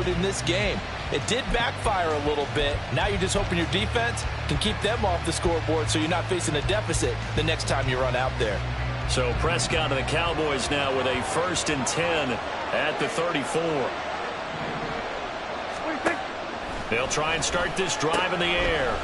good in this game. It did backfire a little bit. Now you're just hoping your defense can keep them off the scoreboard so you're not facing a deficit the next time you run out there. So Prescott and the Cowboys now with a 1st and 10 at the 34. They'll try and start this drive in the air.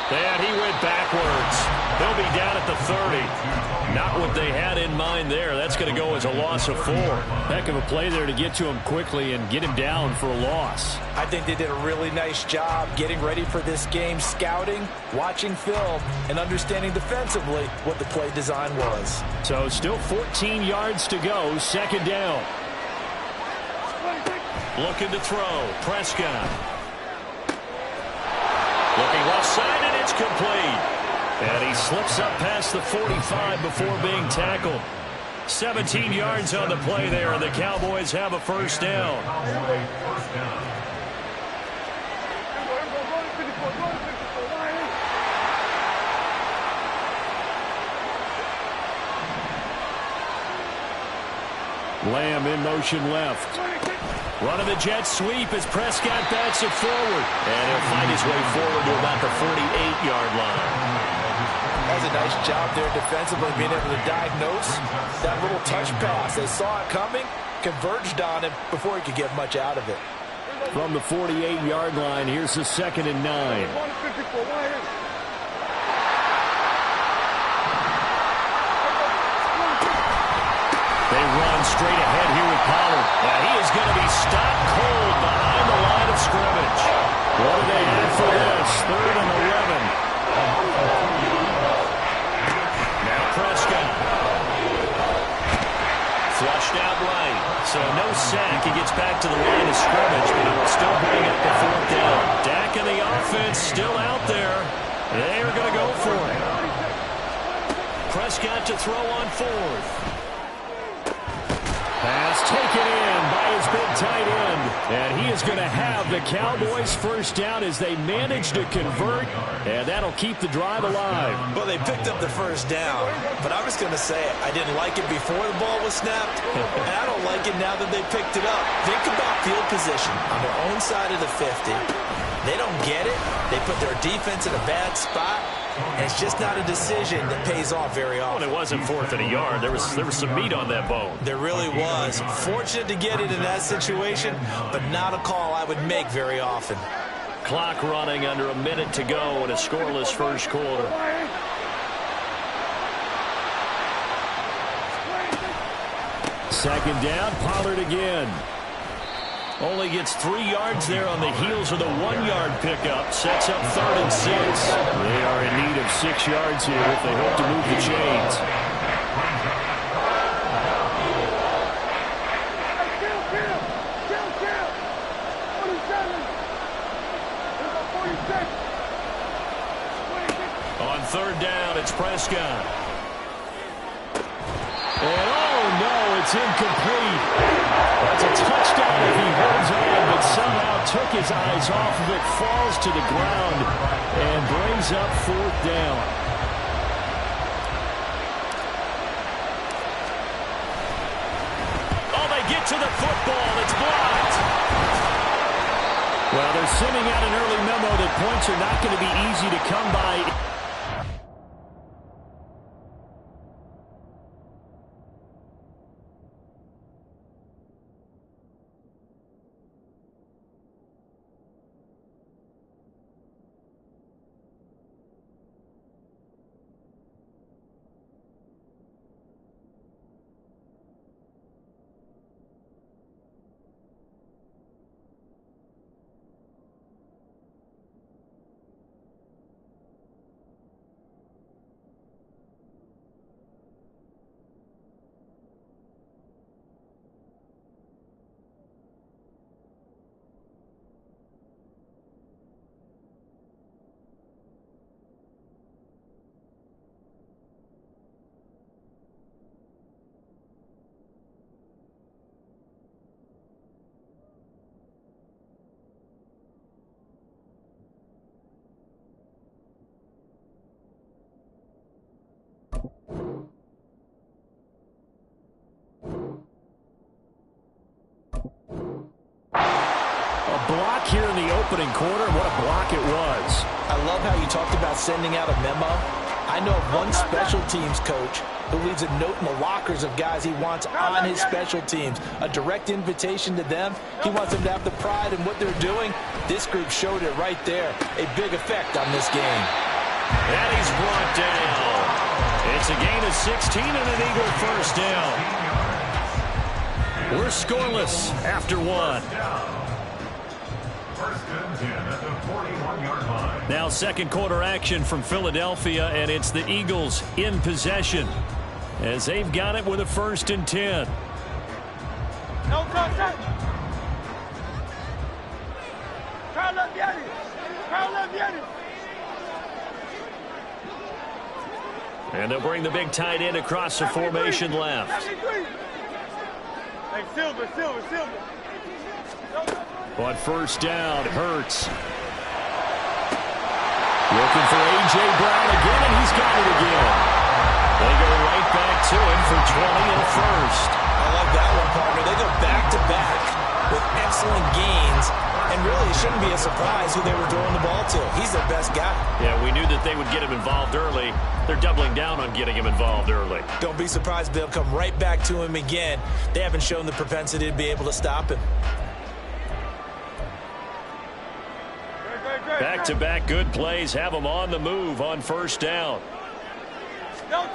And he went backwards. He'll be down at the 30. Not what they had in mind there. That's going to go as a loss of 4. Heck of a play there to get to him quickly and get him down for a loss. I think they did a really nice job getting ready for this game, scouting, watching film, and understanding defensively what the play design was. So still 14 yards to go, 2nd down. Looking to throw. Prescott. Looking left side, and it's complete. And he slips up past the 45 before being tackled. 17 yards on the play there, and the Cowboys have a 1st down. Lamb in motion left. Running the jet sweep as Prescott backs it forward. And he'll find his way forward to about the 48-yard line. That was a nice job there defensively, being able to diagnose that little touch pass. They saw it coming, converged on him before he could get much out of it. From the 48-yard line, here's the 2nd and 9. They run straight ahead here with Pollard. And he is going to be stopped cold behind the line of scrimmage. What do they have for this? 3rd and 11. Now Prescott. Flushed out right. So no sack. He gets back to the line of scrimmage, but he will still bring up the 4th down. Dak and the offense still out there. They are going to go for it. Prescott to throw on 4th. Pass taken in by his big tight end. And he is going to have the Cowboys' 1st down as they manage to convert. And that'll keep the drive alive. Well, they picked up the 1st down. But I'm just going to say it. I didn't like it before the ball was snapped. And I don't like it now that they picked it up. Think about field position on their own side of the 50. They don't get it. They put their defense in a bad spot. And it's just not a decision that pays off very often. Well, it wasn't 4th and a yard. There was some meat on that bone. There really was. Fortunate to get it in that situation, but not a call I would make very often. Clock running under a minute to go in a scoreless 1st quarter. Second down, Pollard again. Only gets 3 yards there on the heels of the 1-yard pickup. Sets up 3rd and 6. They are in need of 6 yards here if they hope to move the chains. On 3rd down, it's Prescott. And oh no, it's incomplete. That's a touchdown if he holds on, but somehow took his eyes off of it, falls to the ground, and brings up 4th down. Oh, they get to the football. It's blocked. Well, they're sending out an early memo that points are not going to be easy to come by. block here in the opening quarter. What a block it was. I love how you talked about sending out a memo. I know of one special teams coach who leaves a note in the lockers of guys he wants on his special teams. A direct invitation to them. He wants them to have the pride in what they're doing. This group showed it right there. A big effect on this game. And he's brought down. It's a gain of 16 and an Eagle first down. We're scoreless after one. Now second quarter action from Philadelphia, and it's the Eagles in possession as they've got it with a 1st and 10. And they'll bring the big tight end across the formation left. Hey, Silver. On first down, Hurts. Looking for A.J. Brown again, and he's got it again. They go right back to him for 20 and a first. I love that one, partner. They go back-to-back with excellent gains, and really it shouldn't be a surprise who they were throwing the ball to. He's their best guy. Yeah, we knew that they would get him involved early. They're doubling down on getting him involved early. Don't be surprised if they'll come right back to him again. They haven't shown the propensity to be able to stop him. Back-to-back good plays have him on the move on first down. They'll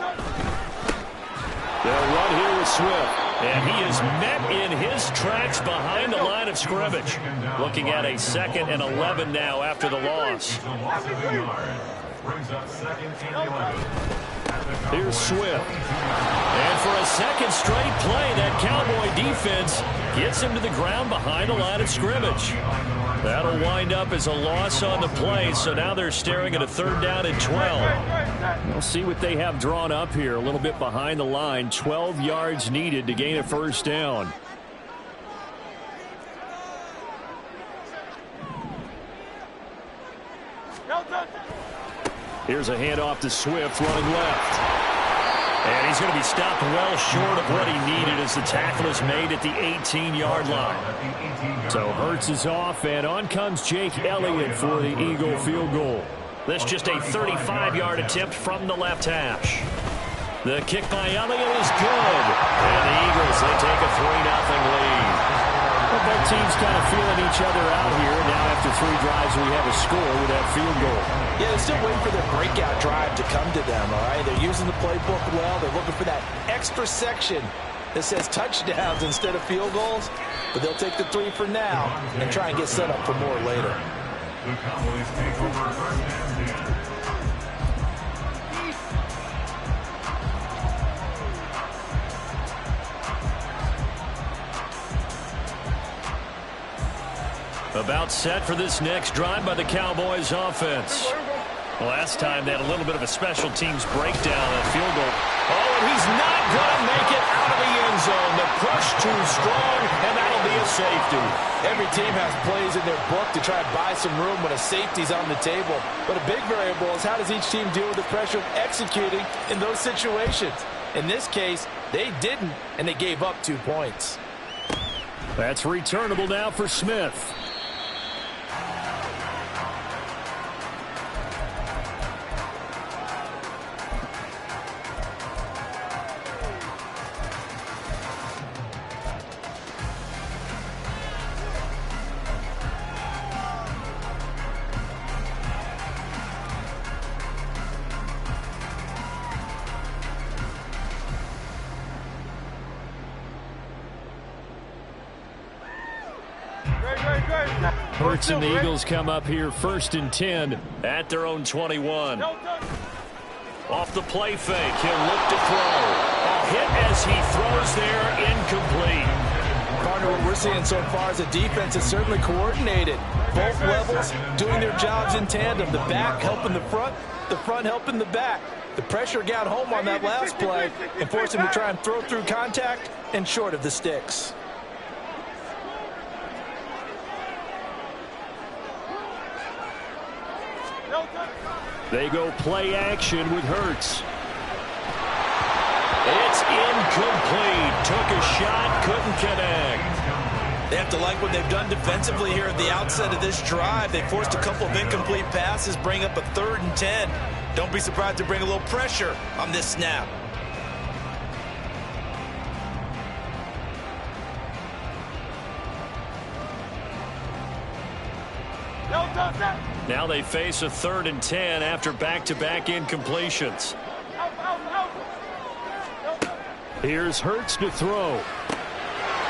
run here with Swift. And he is met in his tracks behind the line of scrimmage. Looking at a 2nd and 11 now after the loss. Here's Swift. And for a second straight play, that Cowboy defense gets him to the ground behind the line of scrimmage. That'll wind up as a loss on the play, so now they're staring at a 3rd down and 12. We'll see what they have drawn up here. A little bit behind the line. 12 yards needed to gain a 1st down. Here's a handoff to Swift running left. And he's going to be stopped well short of what he needed as the tackle is made at the 18-yard line. So Hurts is off, and on comes Jake Elliott for the Eagle field goal. This just a 35-yard attempt from the left hash. The kick by Elliott is good. And the Eagles, they take a 3-0 lead. Well, both teams kind of feeling each other out here. Now after 3 drives, we have a score with that field goal. Yeah, they're still waiting for their breakout drive to come to them, all right? They're using the playbook well. They're looking for that extra section that says touchdowns instead of field goals. But they'll take the 3 for now and try and get set up for more later. The Cowboys take over 1st and 10. About set for this next drive by the Cowboys offense. Last time they had a little bit of a special teams breakdown on field goal. Oh, and he's not going to make it out of the end zone. The push too strong, and that'll be a safety. Every team has plays in their book to try and buy some room when a safety's on the table. But a big variable is how does each team deal with the pressure of executing in those situations. In this case, they didn't, and they gave up 2 points. That's returnable now for Smith. Hurts and the Eagles come up here 1st and 10 at their own 21. Off the play fake, he'll look to throw. A hit as he throws there, incomplete. Partner, what we're seeing so far is the defense is certainly coordinated. Both levels doing their jobs in tandem. The back helping the front helping the back. The pressure got home on that last play and forced him to try and throw through contact and short of the sticks. They go play action with Hurts. It's incomplete. Took a shot, couldn't connect. They have to like what they've done defensively here at the outset of this drive. They forced a couple of incomplete passes, bring up a 3rd and 10. Don't be surprised to bring a little pressure on this snap. Now they face a 3rd and 10 after back-to-back incompletions. Here's Hurts to throw.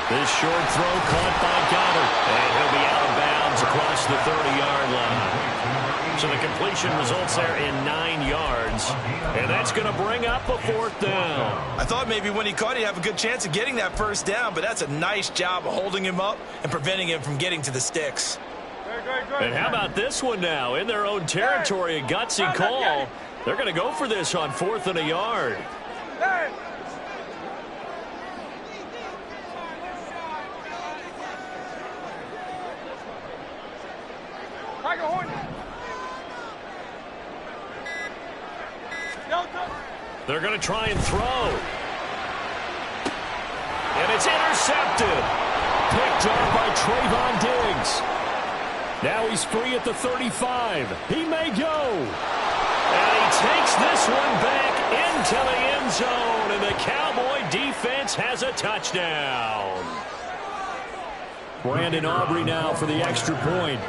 This short throw caught by Goddard. And he'll be out of bounds across the 30-yard line. So the completion results there in 9 yards. And that's going to bring up a 4th down. I thought maybe when he caught it, he'd have a good chance of getting that 1st down, but that's a nice job of holding him up and preventing him from getting to the sticks. And how about this one now? In their own territory, a gutsy call. They're going to go for this on 4th and a yard. They're going to try and throw. And it's intercepted. Picked up by Trayvon Diggs. Now he's free at the 35. He may go. And he takes this one back into the end zone. And the Cowboy defense has a touchdown. Brandon Aubrey now for the extra point.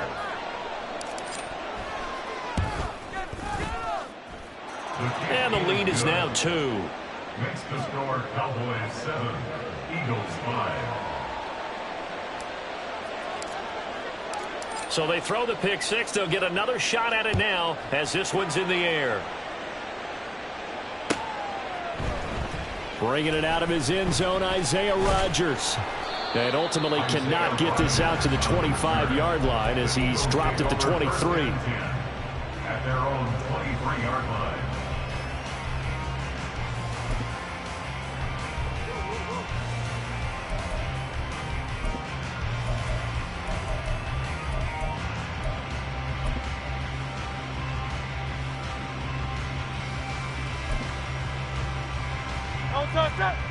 And the lead is now 2. Makes the score Cowboys 7, Eagles 5. So they throw the pick 6. They'll get another shot at it now as this one's in the air. Bringing it out of his end zone, Isaiah Rodgers. And ultimately cannot get this out to the 25-yard line as he's dropped at the 23. At their own 23-yard line.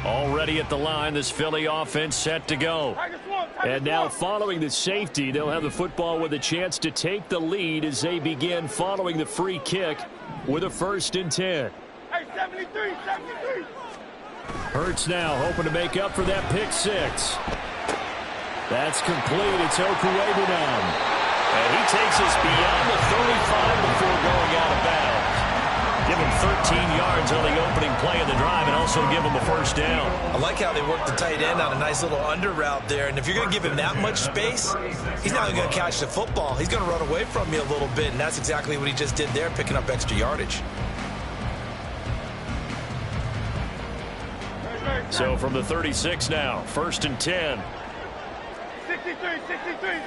Already at the line, this Philly offense set to go. And now following the safety, they'll have the football with a chance to take the lead as they begin following the free kick with a 1st and 10. Hey, 73. Hurts now hoping to make up for that pick 6. That's complete. It's Okuebu now. And he takes us beyond the 35 before going out of bounds. Give him 13 yards on the opening play of the drive and also give him a 1st down. I like how they work the tight end on a nice little under route there. And if you're going to give him that much space, he's not going to catch the football. He's going to run away from you a little bit, and that's exactly what he just did there, picking up extra yardage. So from the 36 now, 1st and 10. 63.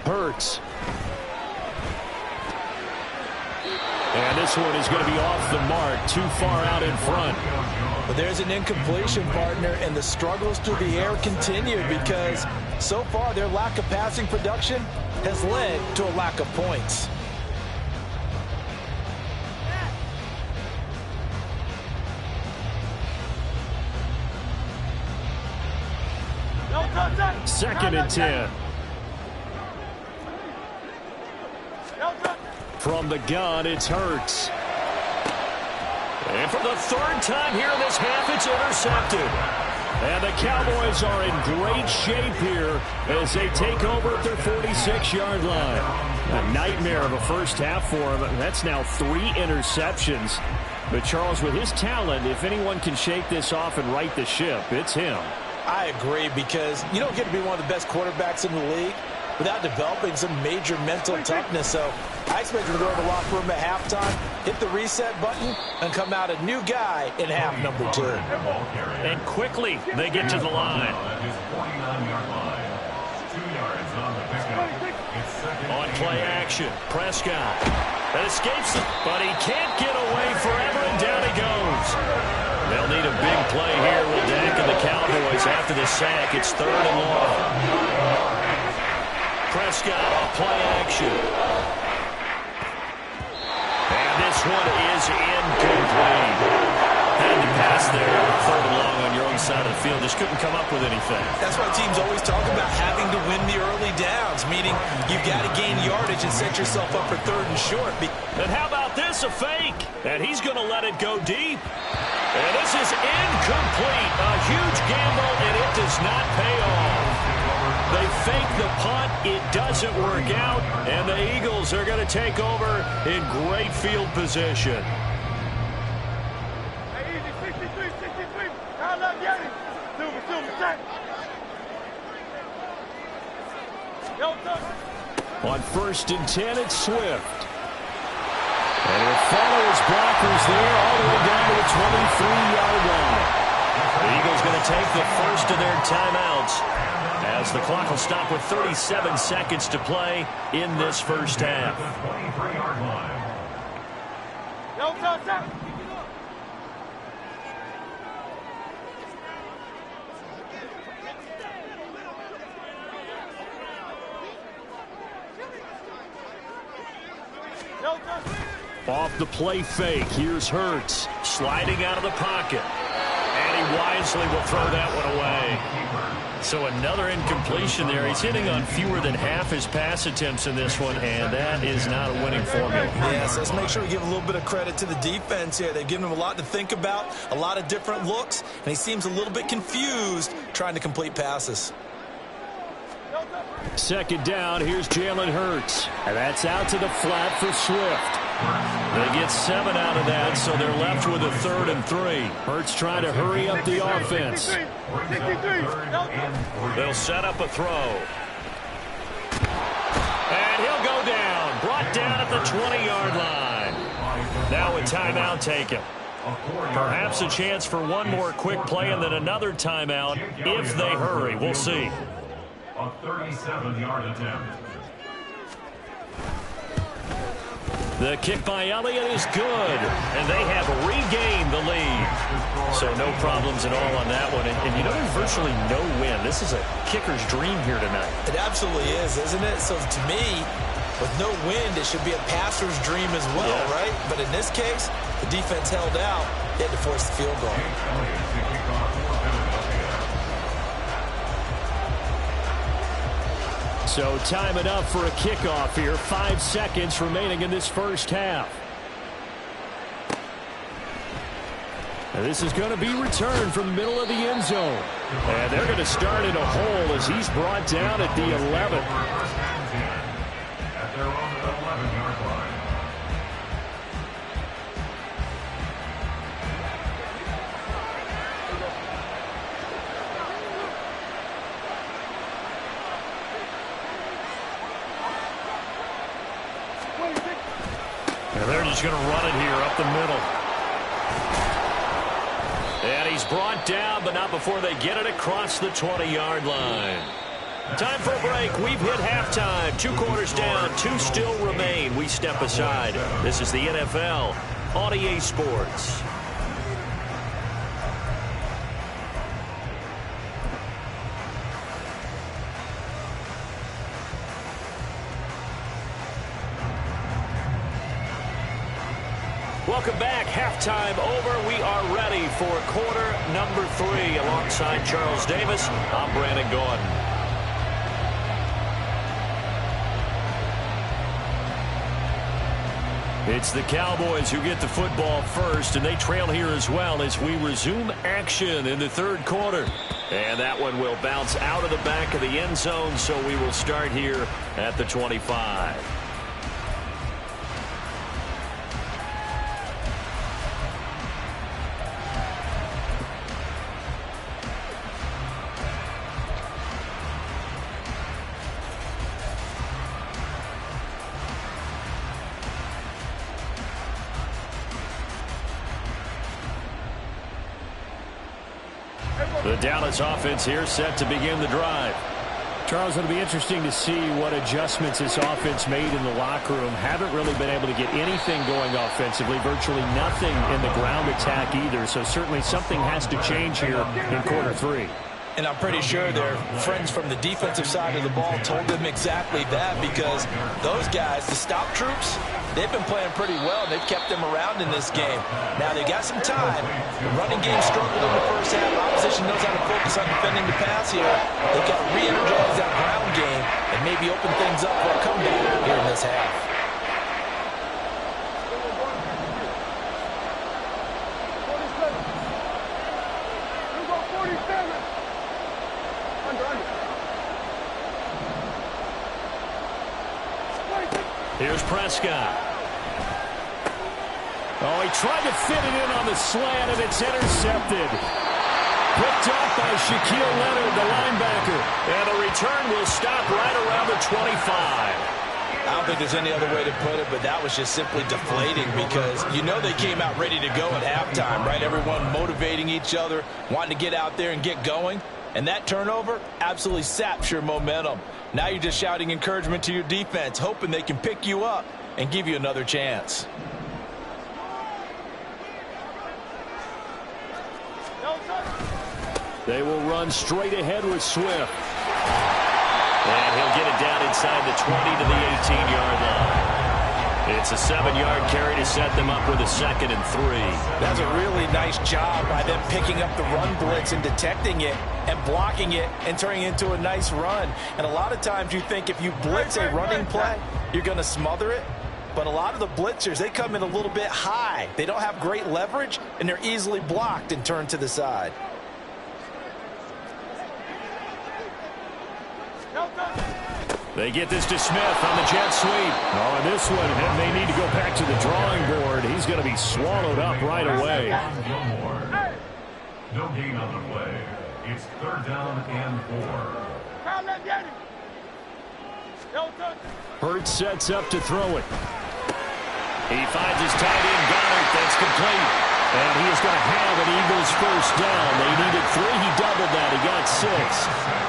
Hurts. And this one is going to be off the mark, too far out in front. But there's an incompletion, partner, and the struggles through the air continue because so far their lack of passing production has led to a lack of points. Second and 10. From the gun, it's Hurts. And for the 3rd time here in this half, it's intercepted. And the Cowboys are in great shape here as they take over at their 46-yard line. A nightmare of a first half for him. That's now 3 interceptions. But Charles, with his talent, if anyone can shake this off and right the ship, it's him. I agree, because you don't get to be one of the best quarterbacks in the league without developing some major mental toughness. So I expect him to go to the locker room at halftime, hit the reset button, and come out a new guy in half number 2. And quickly they get to the line. On play action, Prescott. That escapes him, but he can't get away forever, and down he goes. They'll need a big play here with Dak and the Cowboys after the sack. It's 3rd and long. Prescott on play action. And this one is incomplete. Had to pass there. 3rd and long on your own side of the field. Just couldn't come up with anything. That's why teams always talk about having to win the early downs, meaning you've got to gain yardage and set yourself up for 3rd and short. And how about this, a fake? And he's going to let it go deep. And this is incomplete. A huge gamble, and it does not pay off. They fake the punt. It doesn't work out, and the Eagles are going to take over in great field position. Hey, easy, 63, 63. I love Yanni. Silver, check. Yo, On 1st and 10, it's Swift. And he'll follow his blockers there all the way down to the 23-yard line. The Eagles going to take the first of their timeouts as the clock will stop with 37 seconds to play in this first half. Yo, touch. Off the play fake, here's Hurts. Sliding out of the pocket. And he wisely will throw that one away. So another incompletion there. He's hitting on fewer than half his pass attempts in this one, and that is not a winning formula. Yes, let's make sure we give a little bit of credit to the defense here. They've given him a lot to think about, a lot of different looks, and he seems a little bit confused trying to complete passes. 2nd down, here's Jalen Hurts. And that's out to the flat for Swift. They get 7 out of that, so they're left with a 3rd and 3. Hurts trying to hurry up the offense. 63. They'll set up a throw. And he'll go down. Brought down at the 20-yard line. Now a timeout taken. Perhaps a chance for one more quick play and then another timeout if they hurry. We'll see. A 37-yard attempt. The kick by Elliott is good, and they have regained the lead. So no problems at all on that one. And you know, there's virtually no win. This is a kicker's dream here tonight. It absolutely is, isn't it? So to me, with no wind, it should be a passer's dream as well, right? But in this case, the defense held out. They had to force the field goal. So time it up for a kickoff here. 5 seconds remaining in this first half. And this is going to be returned from the middle of the end zone. And they're going to start in a hole as he's brought down at the 11. At their own 11-yard line. And they're just going to run it here up the middle. And he's brought down, but not before they get it across the 20-yard line. Time for a break. We've hit halftime. 2 quarters down, 2 still remain. We step aside. This is the NFL on EA Sports. Welcome back. Halftime over. We are ready for quarter number 3. Alongside Charles Davis, I'm Brandon Gordon. It's the Cowboys who get the football first, and they trail here as well as we resume action in the 3rd quarter. And that one will bounce out of the back of the end zone, so we will start here at the 25. The Dallas offense here set to begin the drive. Charles, it'll be interesting to see what adjustments this offense made in the locker room. Haven't really been able to get anything going offensively, virtually nothing in the ground attack either. So certainly something has to change here in quarter 3. And I'm pretty sure their friends from the defensive side of the ball told them exactly that, because those guys, the stop troops, they've been playing pretty well. They've kept them around in this game. Now, they got some time. The running game struggled in the first half. Opposition knows how to focus on defending the pass here. They've got to re-energize that ground game and maybe open things up for a comeback here in this half. Here's Prescott. Oh, he tried to fit it in on the slant, and it's intercepted. Picked up by Shaquille Leonard, the linebacker. And the return will stop right around the 25. I don't think there's any other way to put it, but that was just simply deflating because you know they came out ready to go at halftime, right? Everyone motivating each other, wanting to get out there and get going. And that turnover absolutely saps your momentum. Now you're just shouting encouragement to your defense, hoping they can pick you up and give you another chance. They will run straight ahead with Swift. And he'll get it down inside the 20 to the 18-yard line. It's a 7-yard carry to set them up with a 2nd and 3. That's a really nice job by them picking up the run blitz and detecting it and blocking it and turning it into a nice run. And a lot of times you think if you blitz a running play, you're going to smother it. But a lot of the blitzers, they come in a little bit high. They don't have great leverage, and they're easily blocked and turned to the side. They get this to Smith on the jet sweep. Oh, and this one, and they need to go back to the drawing board. He's going to be swallowed up right away. No gain on the play. It's 3rd down and 4. Hurts sets up to throw it. He finds his tight end, Goddard. That's complete. And he is going to have an Eagles first down. They needed 3. He doubled that. He got 6.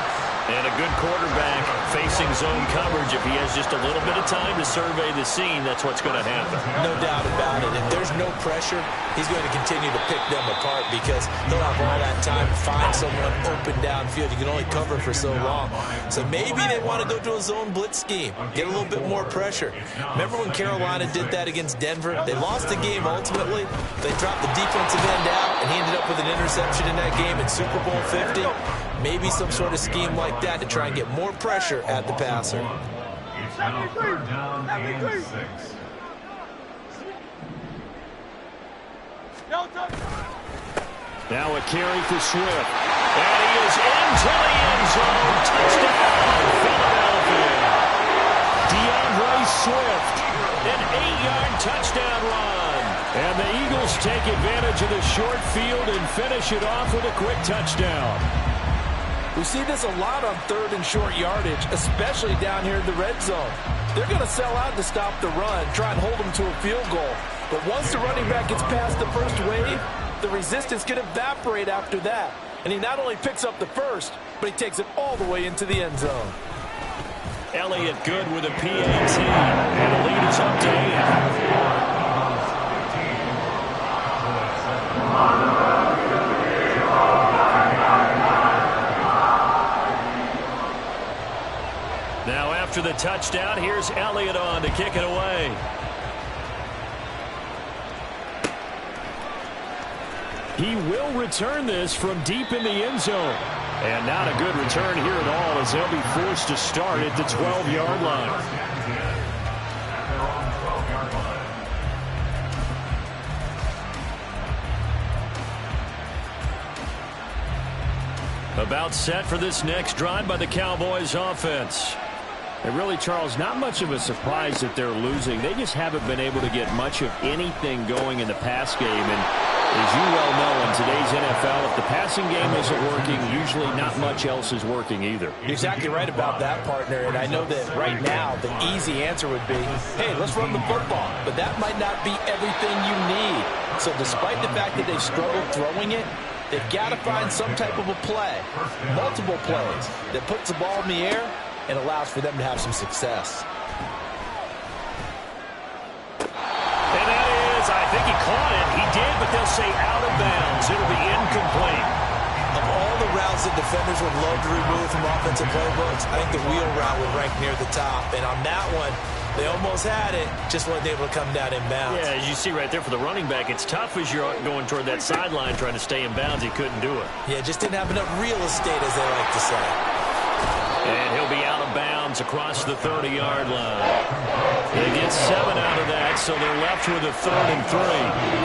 And a good quarterback facing zone coverage. If he has just a little bit of time to survey the scene, that's what's going to happen. No doubt about it. If there's no pressure, he's going to continue to pick them apart because he'll have all that time to find someone open downfield. You can only cover for so long. So maybe they want to go to a zone blitz scheme, get a little bit more pressure. Remember when Carolina did that against Denver? They lost the game ultimately. They dropped the defensive end out, and he ended up with an interception in that game in Super Bowl 50. Maybe some sort of scheme like that to try and get more pressure at the passer. It's now 3rd down and 6. Now a carry for Swift. And he is into the end zone. Touchdown, Philadelphia. DeAndre Swift, an 8-yard touchdown run. And the Eagles take advantage of the short field and finish it off with a quick touchdown. We see this a lot on 3rd and short yardage, especially down here in the red zone. They're going to sell out to stop the run, try and hold them to a field goal. But once the running back gets past the first wave, the resistance can evaporate after that. And he not only picks up the first, but he takes it all the way into the end zone. Elliott good with a PAT. And the lead is up to 8. Now after the touchdown, here's Elliott on to kick it away. He will return this from deep in the end zone. And not a good return here at all as they'll be forced to start at the 12-yard line. About set for this next drive by the Cowboys offense. And really, Charles, not much of a surprise that they're losing. They just haven't been able to get much of anything going in the pass game. And as you well know, in today's NFL, if the passing game isn't working, usually not much else is working either. You're exactly right about that, partner. And I know that right now the easy answer would be, hey, let's run the football. But that might not be everything you need. So despite the fact that they've struggled throwing it, they've got to find some type of a play, multiple plays, that puts the ball in the air and allows for them to have some success. And that is, I think he caught it. He did, but they'll say out of bounds. It'll be incomplete. Of all the routes that defenders would love to remove from offensive playbooks, I think the wheel route would rank near the top. And on that one, They almost had it, just wasn't able to come down in bounds. Yeah, as you see right there for the running back, it's tough as you're going toward that sideline trying to stay in bounds. He couldn't do it. Yeah, just didn't have enough real estate, as they like to say. And he'll be out of bounds across the 30-yard line. They get 7 out of that, so they're left with a 3rd and 3.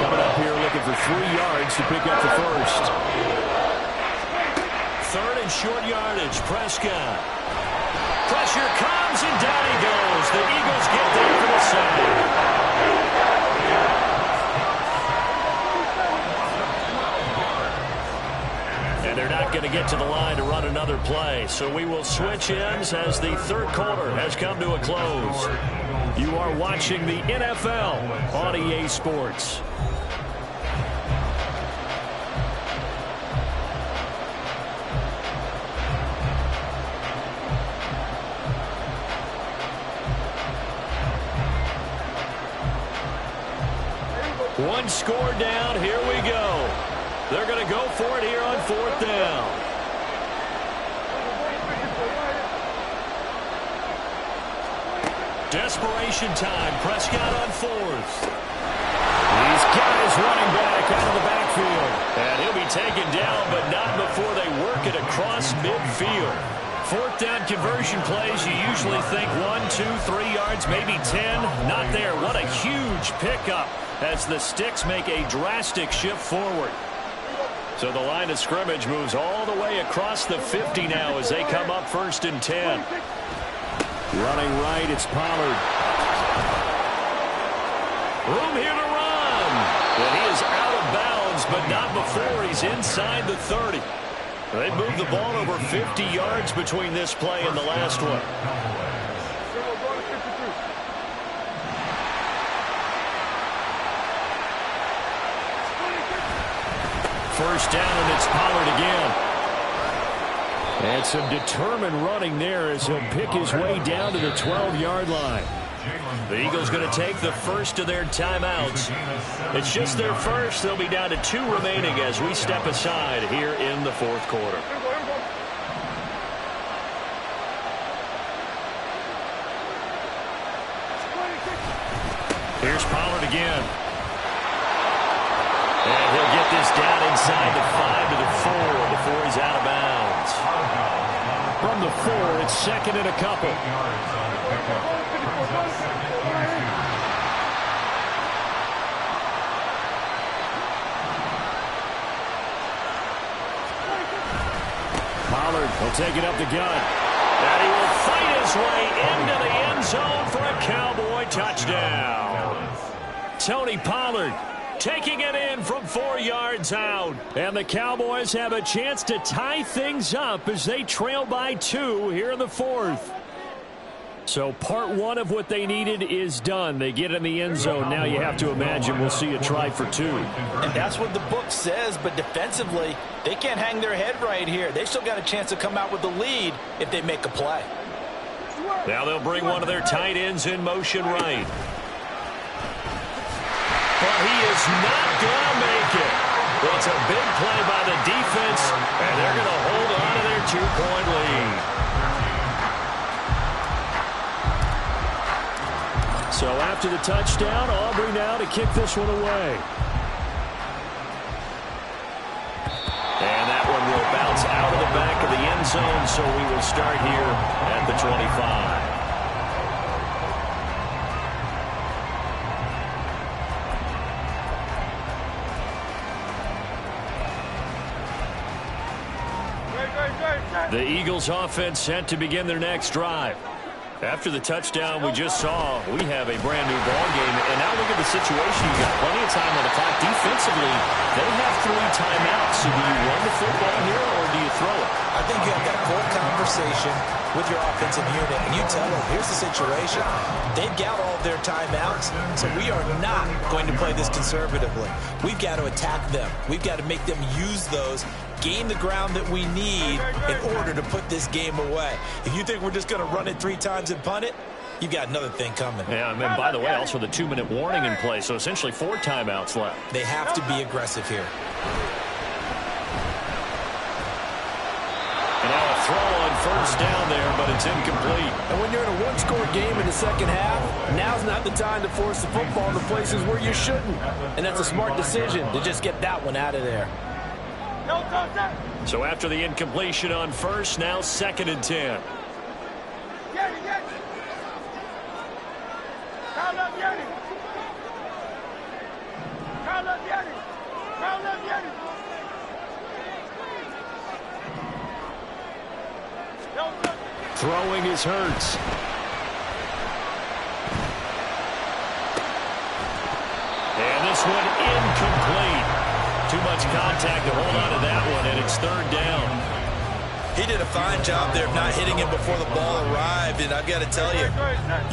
Coming up here looking for 3 yards to pick up the first. 3rd and short yardage. Prescott. Pressure comes, and down he goes. The Eagles get there for the sack. And they're not going to get to the line to run another play. So we will switch ends as the 3rd quarter has come to a close. You are watching the NFL on EA Sports. One score down. Here we go. They're going to go for it here on 4th down. Desperation time. Prescott on 4th. He's got his running back out of the backfield. And he'll be taken down, but not before they work it across midfield. 4th down conversion plays, you usually think 1, 2, 3 yards, maybe 10. Not there. What a huge pickup as the Sticks make a drastic shift forward. So the line of scrimmage moves all the way across the 50 now as they come up 1st and 10. Running right, it's Pollard. Room here to run. And he is out of bounds, but not before he's inside the 30. They moved the ball over 50 yards between this play and the last one. First down, and it's Pollard again. And some determined running there as he'll pick his way down to the 12-yard line. The Eagles going to take the first of their timeouts. It's just their first. They'll be down to 2 remaining as we step aside here in the 4th quarter. Here's Pollard again. And he'll get this down inside the 5 to the 4 before he's out of bounds. From the 4, it's 2nd and a couple. Pollard will take it up the gut. And he will fight his way into the end zone for a Cowboy touchdown. Tony Pollard taking it in from 4 yards out. And the Cowboys have a chance to tie things up as they trail by 2 here in the 4th. So part 1 of what they needed is done. They get in the end zone. Now you have to imagine we'll see a try for 2. And that's what the book says, but defensively, they can't hang their head right here. They still got a chance to come out with the lead if they make a play. Now they'll bring one of their tight ends in motion right. But he is not going to make it. It's a big play by the defense, and they're going to hold on to their 2-point lead. So after the touchdown, Aubrey now to kick this one away. And that one will bounce out of the back of the end zone, so we will start here at the 25. The Eagles offense set to begin their next drive. After the touchdown we just saw, we have a brand new ball game. And now look at the situation. You've got plenty of time on the clock. Defensively, they have 3 timeouts. So do you run the football here or do you throw it? I think you have that full conversation with your offensive unit, and you tell them, here's the situation. They've got all of their timeouts, so we are not going to play this conservatively. We've got to attack them. We've got to make them use those, gain the ground that we need in order to put this game away. If you think we're just going to run it 3 times and punt it, you've got another thing coming. Yeah, and then, by the way, also the 2-minute warning in play, so essentially 4 timeouts left. They have to be aggressive here. And now a throw on first down there, but it's incomplete. And when you're in a one-score game in the second half, now's not the time to force the football into places where you shouldn't. And that's a smart decision to just get that one out of there. So after the incompletion on first, now 2nd and 10. Throwing is Hurts. And this one incomplete. Too much contact to hold on to that one, and it's 3rd down. He did a fine job there of not hitting him before the ball arrived, and I've got to tell you,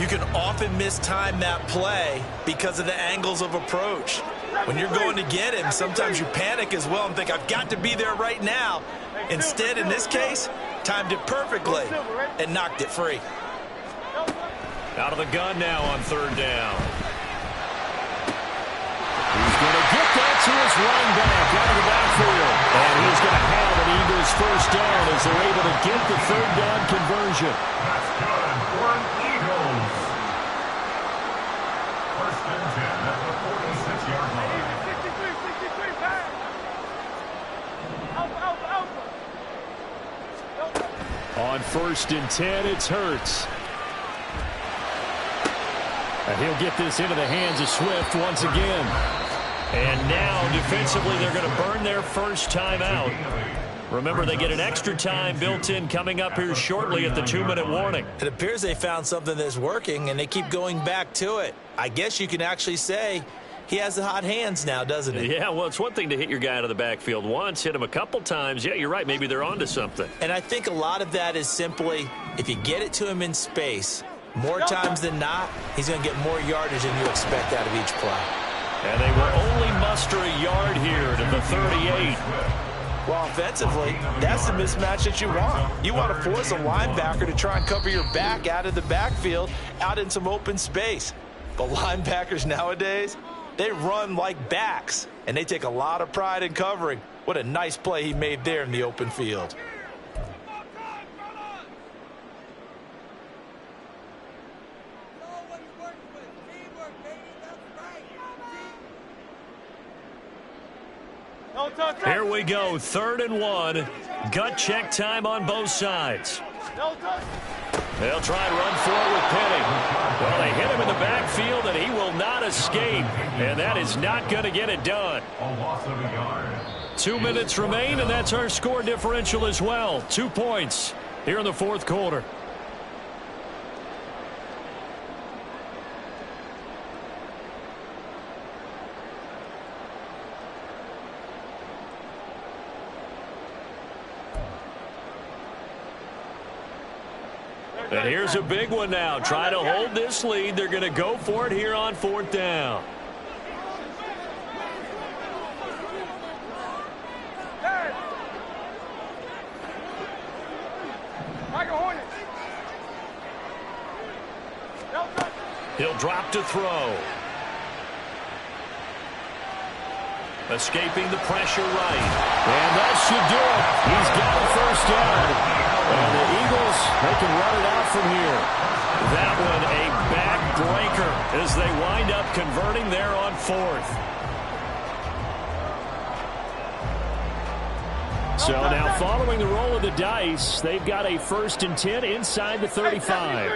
you can often mistime that play because of the angles of approach. When you're going to get him, sometimes you panic as well and think, I've got to be there right now. Instead, in this case, timed it perfectly and knocked it free. Out of the gun now on 3rd down. He's going to get that to his running back out of the backfield. And he's going to have an Eagles first down as they're able to get the 3rd down conversion. That's good for an Eagles. 1st and 10 at the 46-yard line. 63, pass. Alpha. On 1st and 10, it's Hurts. And he'll get this into the hands of Swift once again. And now, defensively, they're going to burn their first time out. Remember, they get an extra time built in coming up here shortly at the 2-minute warning. It appears they found something that's working, and they keep going back to it. I guess you can actually say he has the hot hands now, doesn't he? Yeah, well, it's one thing to hit your guy out of the backfield once, hit him a couple times. Yeah, you're right. Maybe they're onto something. And I think a lot of that is simply, if you get it to him in space, more times than not, he's going to get more yardage than you expect out of each play. And they will only muster a yard here to the 38. Well, offensively, that's the mismatch that you want. You want to force a linebacker to try and cover your back out of the backfield, out in some open space. But linebackers nowadays, they run like backs, and they take a lot of pride in covering. What a nice play he made there in the open field. Here we go, 3rd and 1. Gut check time on both sides. They'll try and run for it with Penny. Well, they hit him in the backfield, and he will not escape. And that is not going to get it done. A loss of a yard. 2 minutes remain, and that's our score differential as well. 2 points here in the 4th quarter. And here's a big one now. Try to hold this lead. They're going to go for it here on 4th down. He'll drop to throw. Escaping the pressure right. And that should do it. He's got a first down. And the Eagles, they can run it out from here. That one a backbreaker as they wind up converting there on 4th. So now following the roll of the dice, they've got a 1st and 10 inside the 35.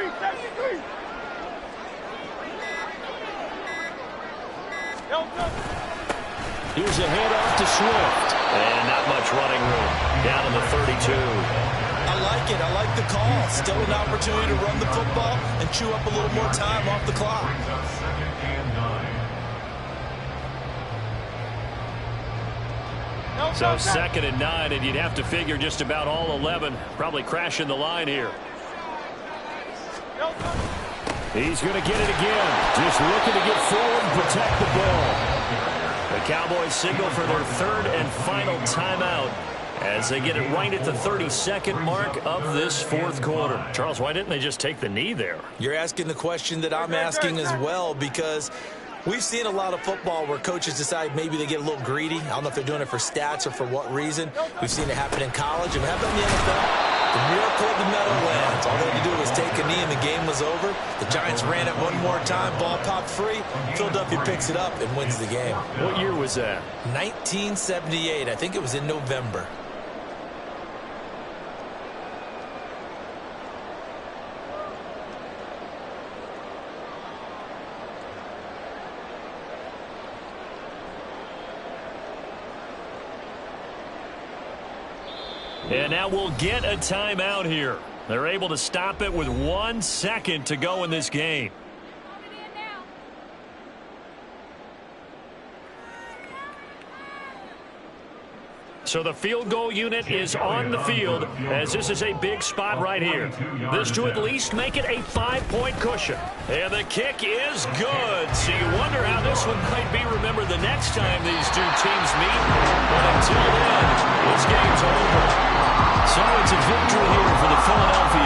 Here's a handoff to Swift. And not much running room. Down in the 32. I like it. I like the call. Still an opportunity to run the football and chew up a little more time off the clock. So 2nd and 9, and you'd have to figure just about all 11 probably crashing the line here. He's going to get it again. Just looking to get forward and protect the ball. The Cowboys signal for their 3rd and final timeout as they get it right at the 32nd mark of this 4th quarter. Charles, why didn't they just take the knee there? You're asking the question that I'm asking as well, because we've seen a lot of football where coaches decide maybe they get a little greedy. I don't know if they're doing it for stats or for what reason. We've seen it happen in college and happen in the NFL. The miracle of the metal lands. All they had to do was take a knee and the game was over. The Giants ran it one more time. Ball popped free. Philadelphia picks it up and wins the game. What year was that? 1978. I think it was in November. And now we'll get a timeout here. They're able to stop it with 1 second to go in this game. So the field goal unit is on the field as this is a big spot right here. This to at least make it a 5-point cushion. And the kick is good. So you wonder how this one might be remembered the next time these two teams meet. But until then, this game's over. So it's a victory here for the Philadelphia